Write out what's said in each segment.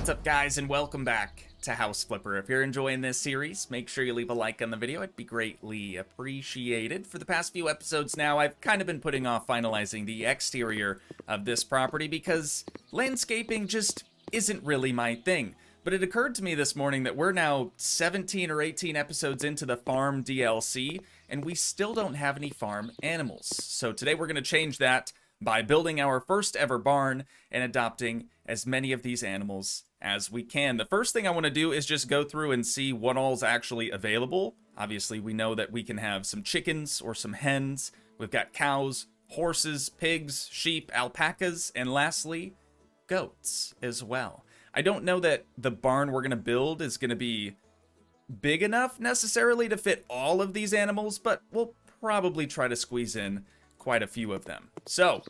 What's up, guys, and welcome back to House Flipper. If you're enjoying this series, make sure you leave a like on the video. It'd be greatly appreciated. For the past few episodes now, I've kind of been putting off finalizing the exterior of this property because landscaping just isn't really my thing. But it occurred to me this morning that we're now 17 or 18 episodes into the farm DLC, and we still don't have any farm animals. So today we're going to change that by building our first ever barn and adopting as many of these animals as we can. The first thing I want to do is just go through and see what all's actually available. Obviously, we know that we can have some chickens or some hens. We've got cows, horses, pigs, sheep, alpacas, and lastly, goats as well. I don't know that the barn we're going to build is going to be big enough necessarily to fit all of these animals, but we'll probably try to squeeze in quite a few of them. So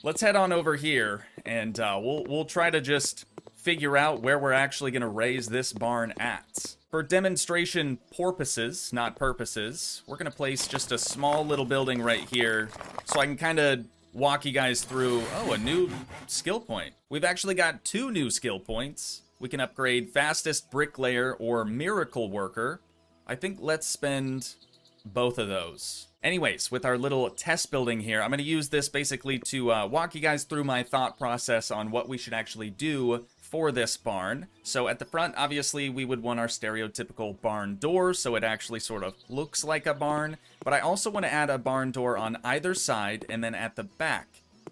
let's head on over here and we'll try to just figure out where we're actually going to raise this barn at. For demonstration purposes, not purposes, we're going to place just a small little building right here so I can kind of walk you guys through, a new skill point. We've actually got 2 new skill points. We can upgrade Fastest Bricklayer or Miracle Worker. I think let's spend both of those. Anyways, with our little test building here, I'm going to use this basically to walk you guys through my thought process on what we should actually do for this barn. So at the front, obviously, we would want our stereotypical barn door, so it actually sort of looks like a barn. But I also want to add a barn door on either side and then at the back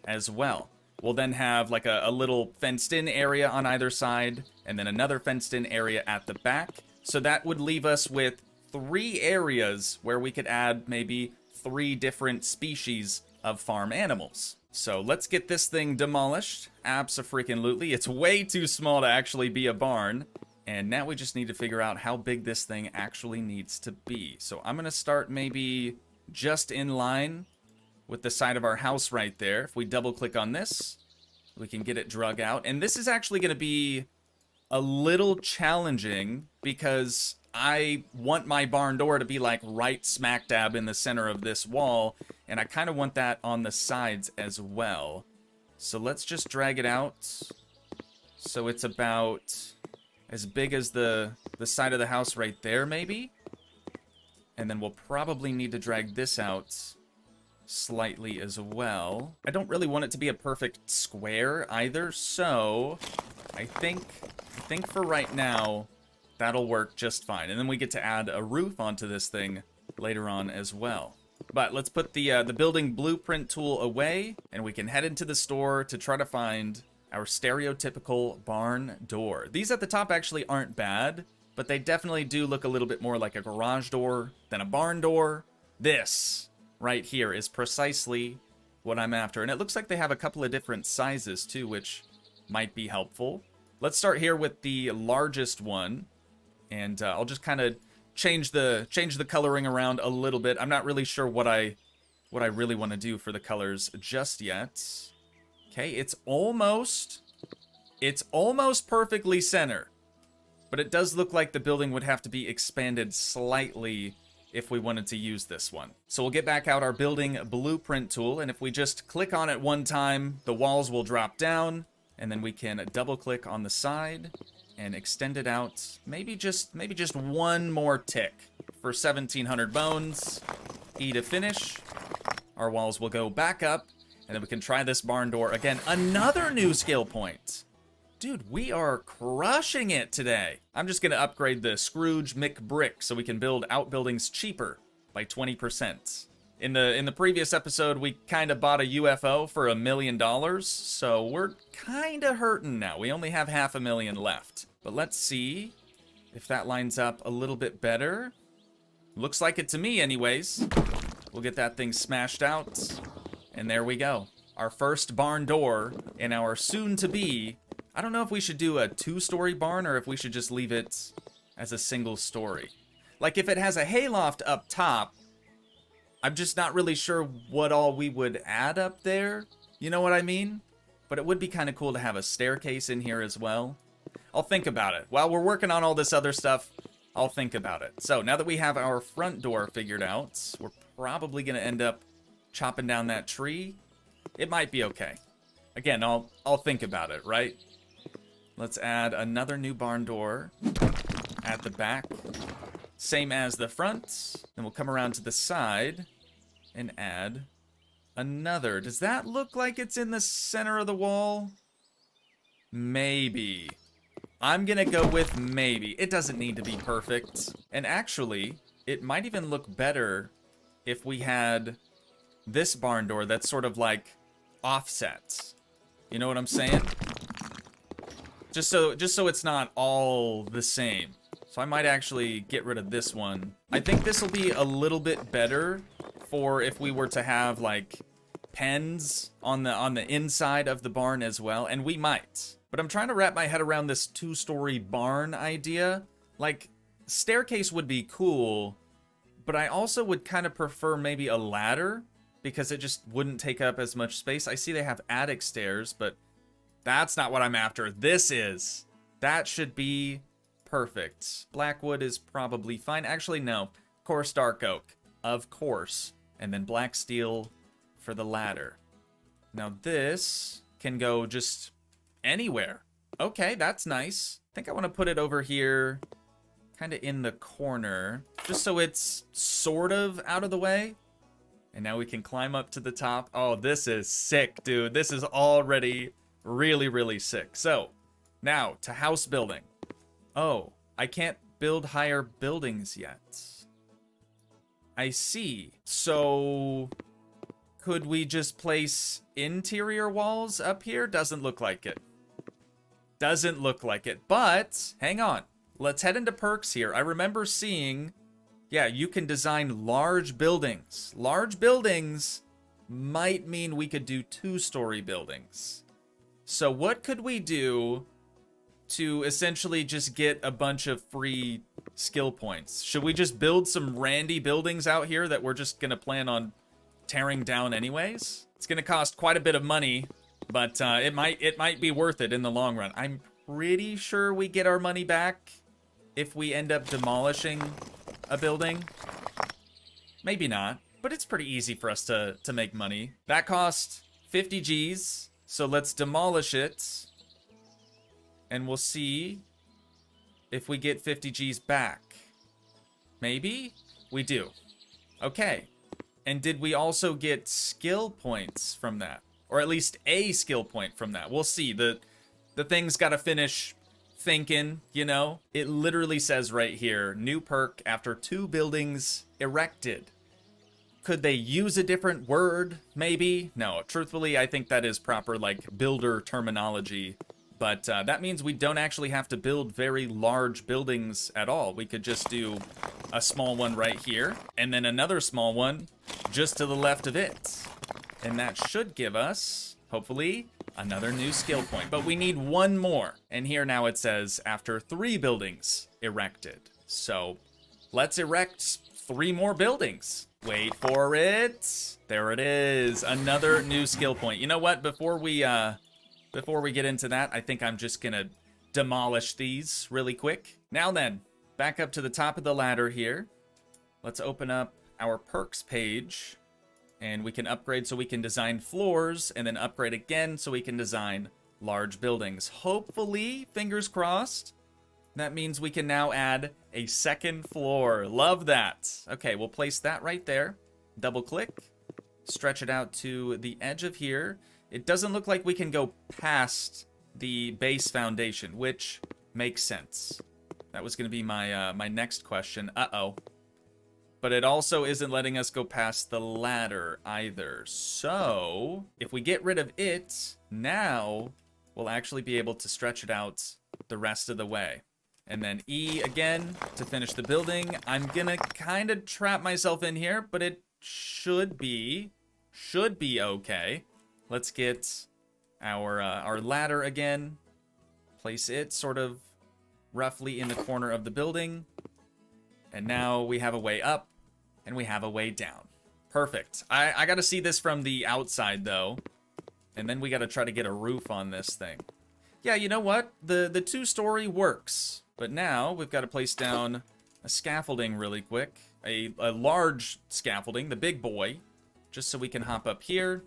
as well. We'll then have like a little fenced-in area on either side and then another fenced-in area at the back. So that would leave us with 3 areas where we could add maybe 3 different species of farm animals. So let's get this thing demolished. Abso-freaking-lutely. It's way too small to actually be a barn. And now we just need to figure out how big this thing actually needs to be. So I'm going to start maybe just in line with the side of our house right there. If we double click on this, we can get it drug out. And this is actually going to be a little challenging because I want my barn door to be like right smack dab in the center of this wall, and I kind of want that on the sides as well. So let's just drag it out so it's about as big as the side of the house right there maybe. And then we'll probably need to drag this out slightly as well. I don't really want it to be a perfect square either, so I think for right now that'll work just fine. And then we get to add a roof onto this thing later on as well. But let's put the building blueprint tool away, and we can head into the store to try to find our stereotypical barn door. These at the top actually aren't bad, but they definitely do look a little bit more like a garage door than a barn door. This right here is precisely what I'm after. And it looks like they have a couple of different sizes too, which might be helpful. Let's start here with the largest one. And I'll just kind of change the coloring around a little bit. I'm not really sure what I really want to do for the colors just yet. Okay, it's almost perfectly center. But it does look like the building would have to be expanded slightly if we wanted to use this one. So we'll get back out our building blueprint tool, and if we just click on it one time, the walls will drop down, and then we can double click on the side and extend it out, maybe just one more tick for 1,700 bones. E to finish. Our walls will go back up, and then we can try this barn door again. Another new skill point. Dude, we are crushing it today. I'm just gonna upgrade the Scrooge McBrick so we can build outbuildings cheaper by 20%. In the previous episode, we kind of bought a UFO for $1 million, so we're kind of hurting now. We only have $500,000 left. But let's see if that lines up a little bit better. Looks like it to me anyways. We'll get that thing smashed out. And there we go. Our first barn door in our soon-to-be. I don't know if we should do a 2-story barn or if we should just leave it as a single story. Like if it has a hayloft up top, I'm just not really sure what all we would add up there. You know what I mean? But it would be kind of cool to have a staircase in here as well. I'll think about it. While we're working on all this other stuff, I'll think about it. So now that we have our front door figured out, we're probably going to end up chopping down that tree. It might be okay. Again, I'll think about it, right? Let's add another new barn door at the back. Same as the front. Then we'll come around to the side and add another. Does that look like it's in the center of the wall? Maybe. I'm gonna go with maybe. It doesn't need to be perfect. And actually, it might even look better if we had this barn door that's sort of like offsets. You know what I'm saying? Just so it's not all the same. So I might actually get rid of this one. I think this will be a little bit better for if we were to have like pens on the inside of the barn as well, and we might. But I'm trying to wrap my head around this 2-story barn idea. Like, staircase would be cool, but I also would kind of prefer maybe a ladder because it just wouldn't take up as much space. I see they have attic stairs, but that's not what I'm after. This is. That should be perfect. Blackwood is probably fine. Actually, no. Coarse dark oak. Of course. And then black steel for the ladder. Now this can go just anywhere. Okay, that's nice. I think I want to put it over here, kind of in the corner, just so it's sort of out of the way. And now we can climb up to the top. Oh, this is sick, dude. This is already really, really sick. So, now to house building. Oh, I can't build higher buildings yet. I see. So, could we just place interior walls up here? Doesn't look like it. Doesn't look like it. But, hang on. Let's head into perks here. I remember seeing, yeah, you can design large buildings. Large buildings might mean we could do 2-story buildings. So what could we do to essentially just get a bunch of free skill points? Should we just build some randy buildings out here that we're just going to plan on tearing down anyways? It's going to cost quite a bit of money, but it might be worth it in the long run. I'm pretty sure we get our money back if we end up demolishing a building. Maybe not, but it's pretty easy for us to make money. That cost 50 Gs. So let's demolish it, and we'll see if we get 50 Gs back. Maybe? We do. Okay. And did we also get skill points from that? Or at least a skill point from that? We'll see. The thing's got to finish thinking, you know? It literally says right here, new perk after 2 buildings erected. Could they use a different word, maybe? No, truthfully, I think that is proper, like, builder terminology. But that means we don't actually have to build very large buildings at all. We could just do a small one right here, and then another small one just to the left of it. And that should give us, hopefully, another new skill point. But we need one more. And here now it says, after 3 buildings erected. So, let's erect 3 more buildings. Wait for it. There it is. Another new skill point. You know what? Before we get into that, I think I'm just gonna demolish these really quick. Now then, back up to the top of the ladder here. Let's open up our perks page, and we can upgrade so we can design floors, and then upgrade again so we can design large buildings. Hopefully, fingers crossed, that means we can now add a 2nd floor. Love that. Okay, we'll place that right there. Double click. Stretch it out to the edge of here. It doesn't look like we can go past the base foundation, which makes sense. That was going to be my my next question. Uh-oh. But it also isn't letting us go past the ladder either. So, if we get rid of it, now we'll actually be able to stretch it out the rest of the way. And then E again to finish the building. I'm gonna kind of trap myself in here, but it should be okay. Let's get our ladder again. Place it sort of roughly in the corner of the building. And now we have a way up and we have a way down. Perfect. I gotta see this from the outside though. And then we gotta try to get a roof on this thing. Yeah, you know what? The 2-story works. But now we've got to place down a scaffolding really quick. A large scaffolding, the big boy. Just so we can hop up here.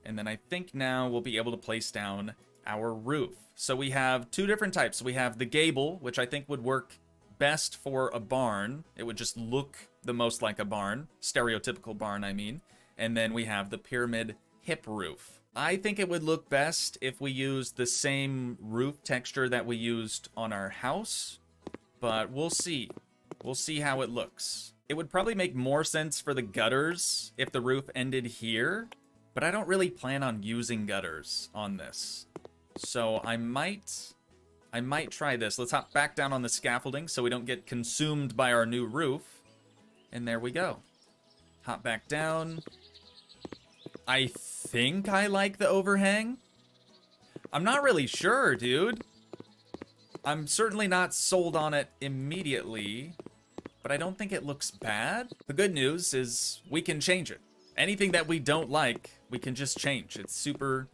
And then I think now we'll be able to place down our roof. So we have two different types. We have the gable, which I think would work best for a barn. It would just look the most like a barn, stereotypical barn, I mean. And then we have the pyramid hip roof. I think it would look best if we used the same roof texture that we used on our house, but we'll see. We'll see how it looks. It would probably make more sense for the gutters if the roof ended here, but I don't really plan on using gutters on this. So I might try this. Let's hop back down on the scaffolding so we don't get consumed by our new roof. And there we go. Hop back down. I think I like the overhang. I'm not really sure, dude. I'm certainly not sold on it immediately, but I don't think it looks bad. The good news is we can change it. Anything that we don't like, we can just change. It's super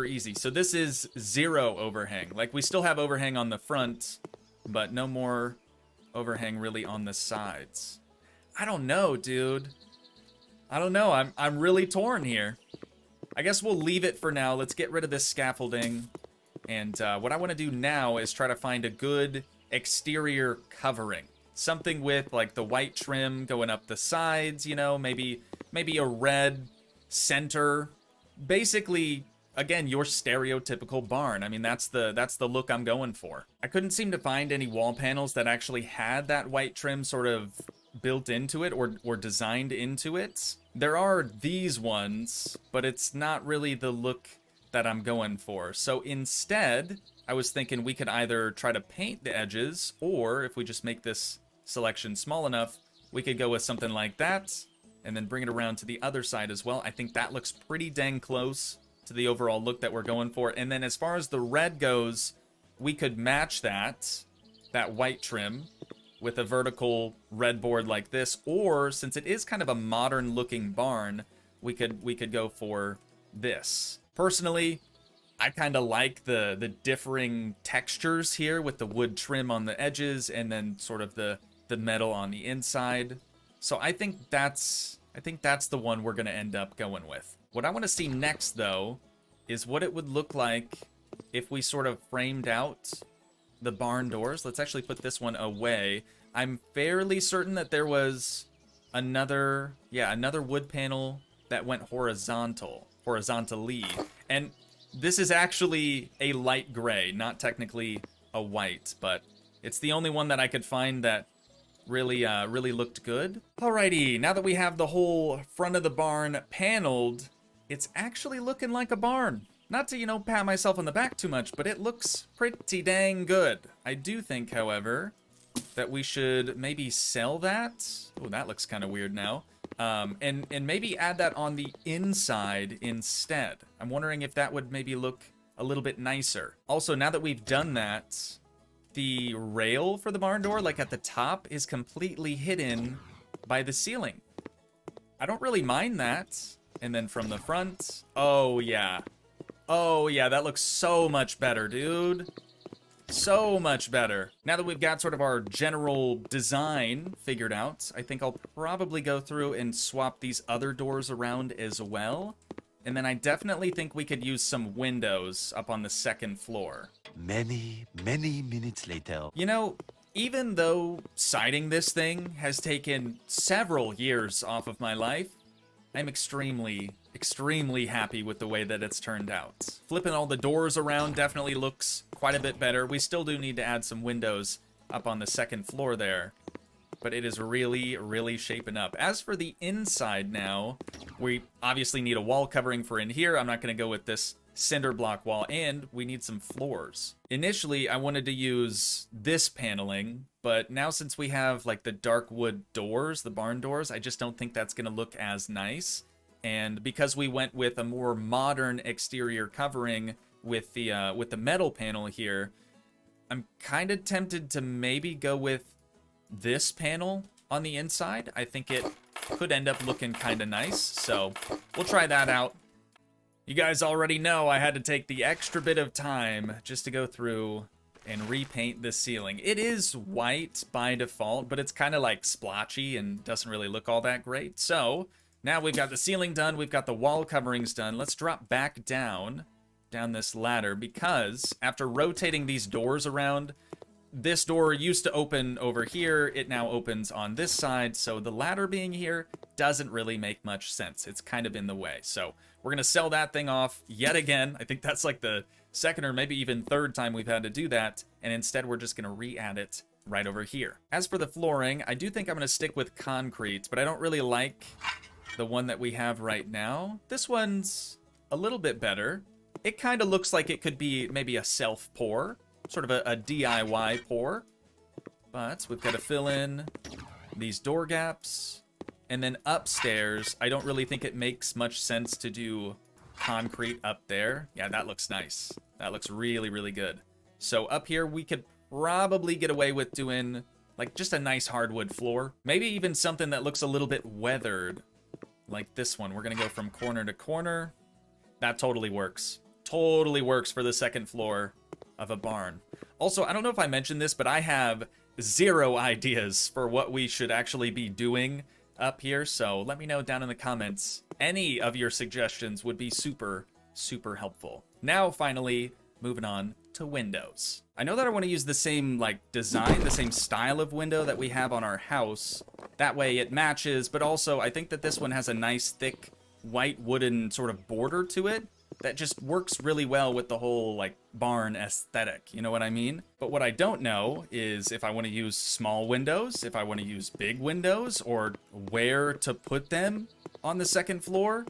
easy. So this is 0 overhang. Like, we still have overhang on the front, but no more overhang really on the sides. I don't know, dude. I don't know. I'm really torn here. I guess we'll leave it for now. Let's get rid of this scaffolding. And what I want to do now is try to find a good exterior covering. Something with, like, the white trim going up the sides, you know, maybe a red center. Basically, again, your stereotypical barn. I mean, that's the look I'm going for. I couldn't seem to find any wall panels that actually had that white trim sort of built into it or designed into it. There are these ones, but it's not really the look that I'm going for. So instead, I was thinking we could either try to paint the edges, or if we just make this selection small enough, we could go with something like that, and then bring it around to the other side as well. I think that looks pretty dang close to the overall look that we're going for. And then as far as the red goes, we could match that white trim with a vertical red board like this, or since it is kind of a modern looking barn, we could go for this. Personally, I kind of like the differing textures here with the wood trim on the edges and then sort of the metal on the inside. So I think that's the one we're going to end up going with. What I want to see next, though, is what it would look like if we sort of framed out the barn doors. Let's actually put this one away. I'm fairly certain that there was another wood panel that went horizontally. And this is actually a light gray, not technically a white, but it's the only one that I could find that really looked good. Alrighty, now that we have the whole front of the barn paneled, it's actually looking like a barn. Not to, you know, pat myself on the back too much, but it looks pretty dang good. I do think, however, that we should maybe sell that. Oh, that looks kind of weird now. And maybe add that on the inside instead. I'm wondering if that would maybe look a little bit nicer. Also, now that we've done that, the rail for the barn door, like at the top, is completely hidden by the ceiling. I don't really mind that. And then from the front, oh yeah, that looks so much better, dude. So much better. Now that we've got sort of our general design figured out, I think I'll probably go through and swap these other doors around as well. And then I definitely think we could use some windows up on the second floor. Many minutes later. You know, even though siding this thing has taken several years off of my life, I'm extremely happy with the way that it's turned out. Flipping all the doors around definitely looks quite a bit better. We still do need to add some windows up on the second floor there, but it is really shaping up. As for the inside now, we obviously need a wall covering for in here. I'm not going to go with this cinder block wall, and we need some floors. Initially, I wanted to use this paneling, but now since we have like the dark wood doors, the barn doors, I just don't think that's going to look as nice. And because we went with a more modern exterior covering with the metal panel here, I'm kind of tempted to maybe go with this panel on the inside. I think it could end up looking kind of nice, so we'll try that out. You guys already know I had to take the extra bit of time just to go through and repaint the ceiling. It is white by default, but it's kind of like splotchy and doesn't really look all that great. So now we've got the ceiling done, we've got the wall coverings done. Let's drop back down down this ladder because after rotating these doors around, this door used to open over here. It now opens on this side. So the ladder being here doesn't really make much sense. It's kind of in the way. So we're going to sell that thing off yet again. I think that's like the second or maybe even third time we've had to do that. And instead, we're just going to re-add it right over here. As for the flooring, I do think I'm going to stick with concrete, but I don't really like the one that we have right now. This one's a little bit better. It kind of looks like it could be maybe a self-pour, sort of a DIY pour. But we've got to fill in these door gaps. And then upstairs, I don't really think it makes much sense to do concrete up there. Yeah, that looks nice. That looks really, really good. So up here, we could probably get away with doing like just a nice hardwood floor. Maybe even something that looks a little bit weathered, like this one. We're going to go from corner to corner. That totally works. Totally works for the second floor of a barn. Also, I don't know if I mentioned this, but I have 0 ideas for what we should actually be doing up here. So let me know down in the comments. Any of your suggestions would be super, super helpful. Now, finally, moving on to windows. I know that I want to use the same like design, the same style of window that we have on our house. That way it matches, but also I think that this one has a nice thick white wooden sort of border to it that just works really well with the whole like barn aesthetic, you know what I mean? But what I don't know is if I want to use small windows, if I want to use big windows, or where to put them on the second floor.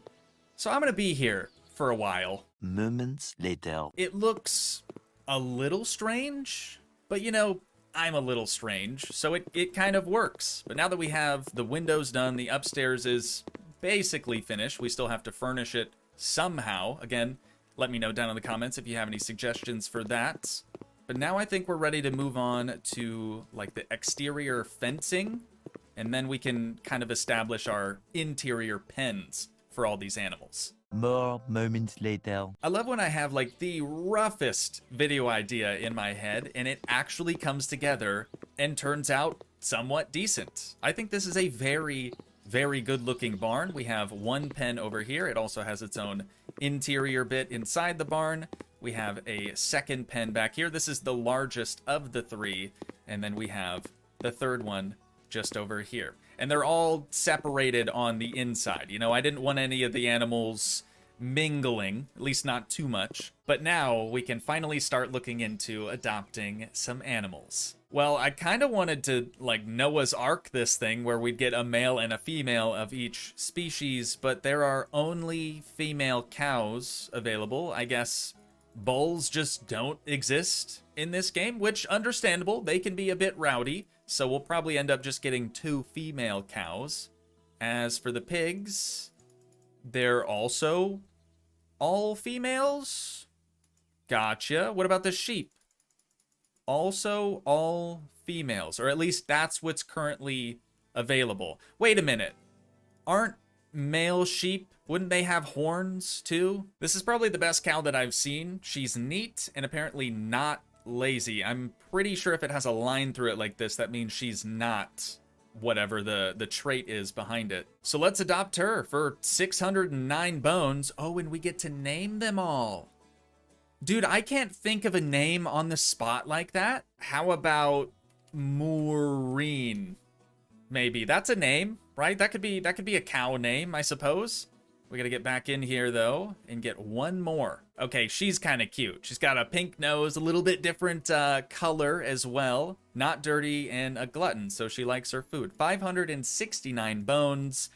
So I'm going to be here for a while. Moments later. It looks a little strange, but you know, I'm a little strange, so it kind of works. But now that we have the windows done, the upstairs is basically finished. We still have to furnish it somehow. Again, let me know down in the comments if you have any suggestions for that. But now I think we're ready to move on to like the exterior fencing, and then we can kind of establish our interior pens for all these animals. More moments later. I love when I have like the roughest video idea in my head and it actually comes together and turns out somewhat decent. I think this is a very, very good looking barn. We have one pen over here. It also has its own interior bit inside the barn. We have a second pen back here. This is the largest of the 3. And then we have the third one just over here. And they're all separated on the inside. You know, I didn't want any of the animals mingling, at least not too much. But now we can finally start looking into adopting some animals. Well, I kind of wanted to like Noah's Ark this thing where we'd get a male and a female of each species, but there are only female cows available. I guess bulls just don't exist in this game, which understandable. They can be a bit rowdy. So we'll probably end up just getting 2 female cows. As for the pigs, they're also all females? Gotcha. What about the sheep? Also all females, or at least that's what's currently available. Wait a minute. Aren't male sheep, wouldn't they have horns too? This is probably the best cow that I've seen. She's neat and apparently not lazy. I'm pretty sure if it has a line through it like this, that means she's not whatever the trait is behind it. So let's adopt her for 609 bones. Oh, and we get to name them all. Dude, I can't think of a name on the spot like that. How about Maureen? Maybe that's a name, right? That could be a cow name, I suppose. We gotta get back in here though and get one more. Okay, she's kind of cute. She's got a pink nose, a little bit different color as well. Not dirty and a glutton, so she likes her food. 569 bones.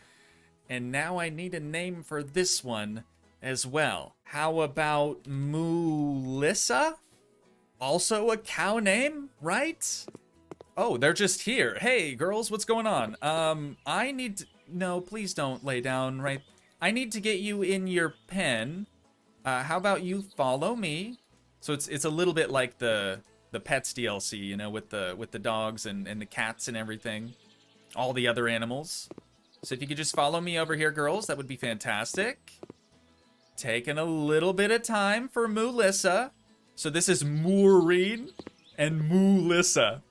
And now I need a name for this one as well. How about Melissa? Also a cow name, right? Oh, they're just here. Hey, girls, what's going on? I need to... No, please don't lay down right... I need to get you in your pen. How about you follow me? So it's a little bit like the Pets DLC, you know, with the dogs and the cats and everything. All the other animals. So if you could just follow me over here, girls, that would be fantastic. Taking a little bit of time for Melissa. So this is Maureen and Melissa.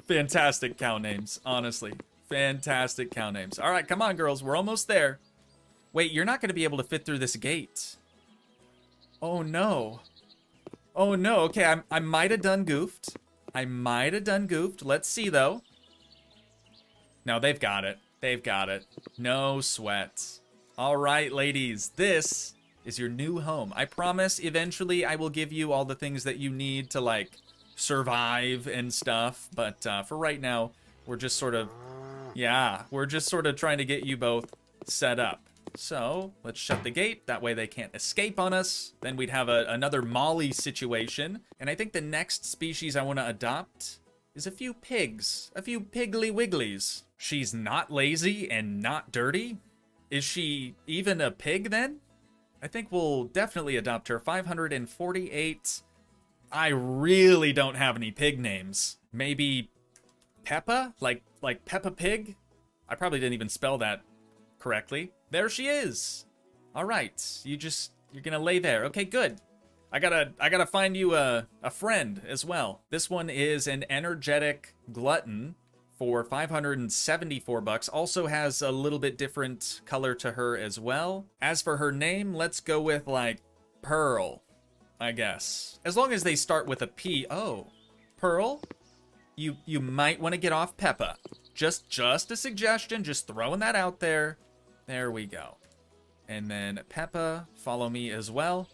Fantastic cow names, honestly. Fantastic cow names. All right, come on, girls. We're almost there. Wait, you're not going to be able to fit through this gate. Oh, no. Oh no, okay, I might have done goofed. I might have done goofed. Let's see though. No, they've got it. They've got it. No sweat. All right, ladies, this is your new home. I promise eventually I will give you all the things that you need to like survive and stuff. But for right now, we're just sort of, yeah, we're just sort of trying to get you both set up. So let's shut the gate. That way they can't escape on us. Then we'd have another Molly situation. And I think the next species I want to adopt is a few pigs, a few piggly wigglies. She's not lazy and not dirty. Is she even a pig then? I think we'll definitely adopt her. 548. I really don't have any pig names. Maybe Peppa? Like Peppa Pig? I probably didn't even spell that correctly. There she is. All right, you're gonna lay there. Okay, good. I gotta find you a friend as well. This one is an energetic glutton for 574 bucks. Also has a little bit different color to her as well. As for her name, let's go with like Pearl, I guess. As long as they start with a P. Oh, Pearl? You might want to get off Peppa. Just a suggestion, just throwing that out there. There we go. And then Peppa, follow me as well.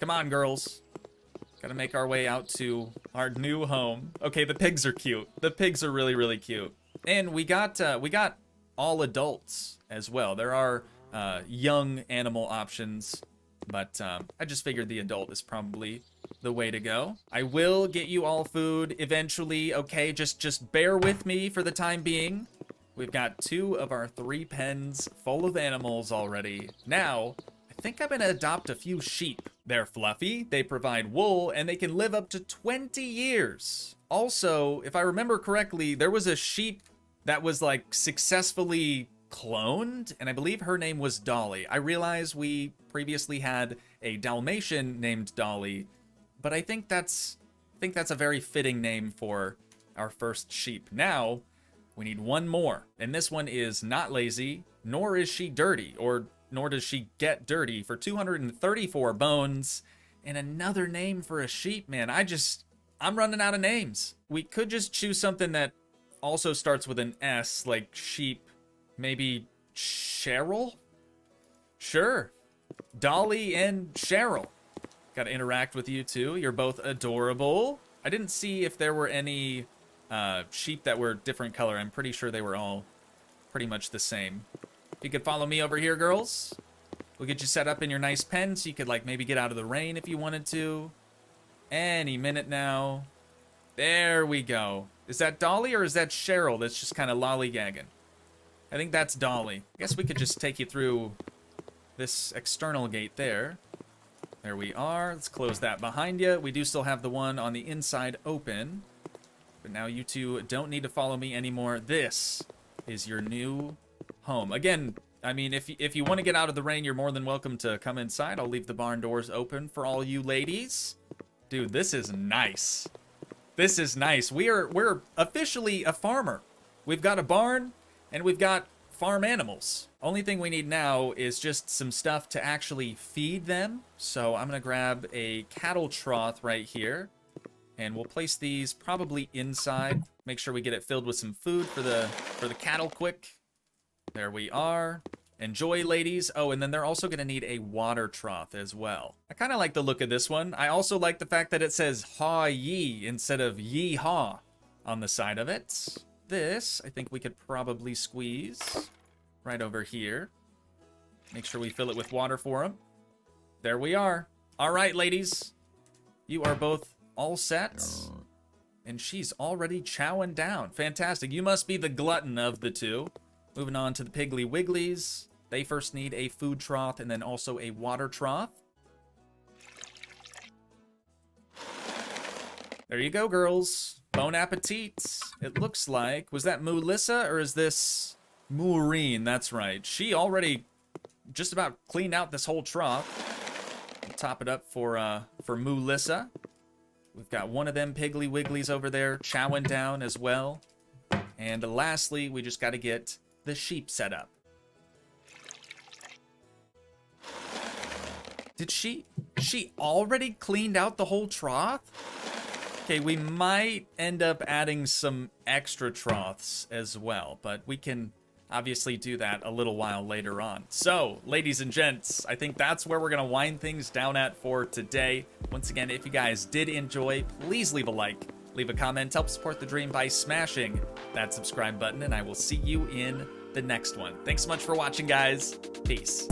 Come on, girls. Gotta make our way out to our new home. Okay, the pigs are cute. The pigs are really, really cute. And we got all adults as well. There are young animal options, but I just figured the adult is probably the way to go. I will get you all food eventually, okay? Just bear with me for the time being. We've got 2 of our 3 pens full of animals already. Now, I think I'm gonna adopt a few sheep. They're fluffy, they provide wool, and they can live up to 20 years. Also, if I remember correctly, there was a sheep that was like successfully cloned, and I believe her name was Dolly. I realize we previously had a Dalmatian named Dolly, but I think that's a very fitting name for our first sheep. Now, we need one more, and this one is not lazy, nor is she dirty, nor does she get dirty, for 234 bones. And another name for a sheep, man. I'm running out of names. We could just choose something that also starts with an S, like sheep. Maybe Cheryl? Sure. Dolly and Cheryl. Gotta interact with you too. You're both adorable. I didn't see if there were any sheep that were different color. I'm pretty sure they were all pretty much the same. You could follow me over here, girls. We'll get you set up in your nice pen so you could like maybe get out of the rain if you wanted to. Any minute now. There we go. Is that Dolly or is that Cheryl that's just kind of lollygagging? I think that's Dolly. I guess we could just take you through this external gate there. There we are. Let's close that behind you. We do still have the one on the inside open. But now you two don't need to follow me anymore. This is your new home. Again, I mean, if you want to get out of the rain, you're more than welcome to come inside. I'll leave the barn doors open for all you ladies. Dude, this is nice. This is nice. We're officially a farmer. We've got a barn and we've got farm animals. Only thing we need now is just some stuff to actually feed them. So I'm gonna grab a cattle trough right here, and we'll place these probably inside. Make sure we get it filled with some food for the cattle quick. There we are. Enjoy, ladies. Oh, and then they're also going to need a water trough as well. I kind of like the look of this one. I also like the fact that it says haw ye instead of yee haw on the side of it. This, I think we could probably squeeze right over here. Make sure we fill it with water for them. There we are. All right, ladies. You are both all set. And she's already chowing down. Fantastic. You must be the glutton of the two. Moving on to the Piggly Wigglies. They first need a food trough and then also a water trough. There you go, girls. Bon appetit. It looks like, was that Melissa or is this Maureen? That's right. She already just about cleaned out this whole trough. We'll top it up for Melissa. We've got one of them Piggly Wigglies over there chowing down as well. And lastly, we just got to get the sheep set up. Did she already cleaned out the whole trough? Okay, we might end up adding some extra troughs as well, but we can obviously do that a little while later on. So, ladies and gents, I think that's where we're going to wind things down at for today. Once again, if you guys did enjoy, please leave a like, leave a comment, help support the dream by smashing that subscribe button, and I will see you in the next one. Thanks so much for watching, guys. Peace.